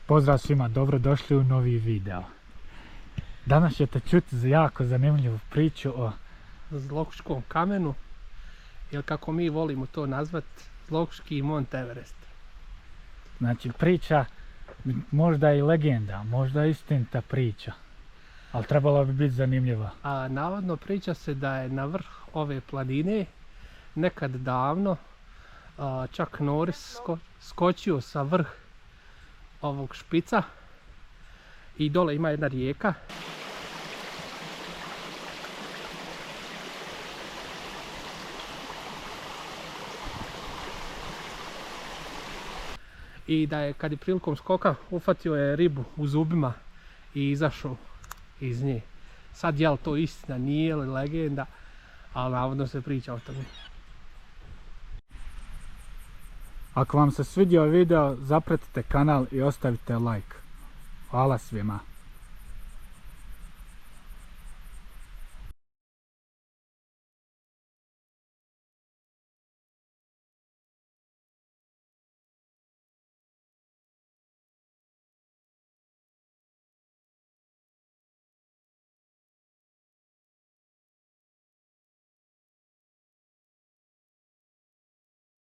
Pozdrav svima, dobrodošli u novi video. Danas ćete čuti jako zanimljivu priču o Zloguškom kamenu, ili kako mi volimo to nazvati, Zloguški Mont Everest. Znači priča, možda i legenda, možda istinita priča, ali trebala bi biti zanimljiva. A navodno priča se da je na vrh ove planine nekad davno Chuck Norris skočio sa vrh ovog špica i dole ima jedna rijeka. I da je kad je prilikom skoka uhvatio je ribu u zubima i izašao iz nje. Sad je li to istina, nije li legenda, ali navodno se priča o tome. Ako vam se svidio video, zapratite kanal i ostavite like. Hvala svima.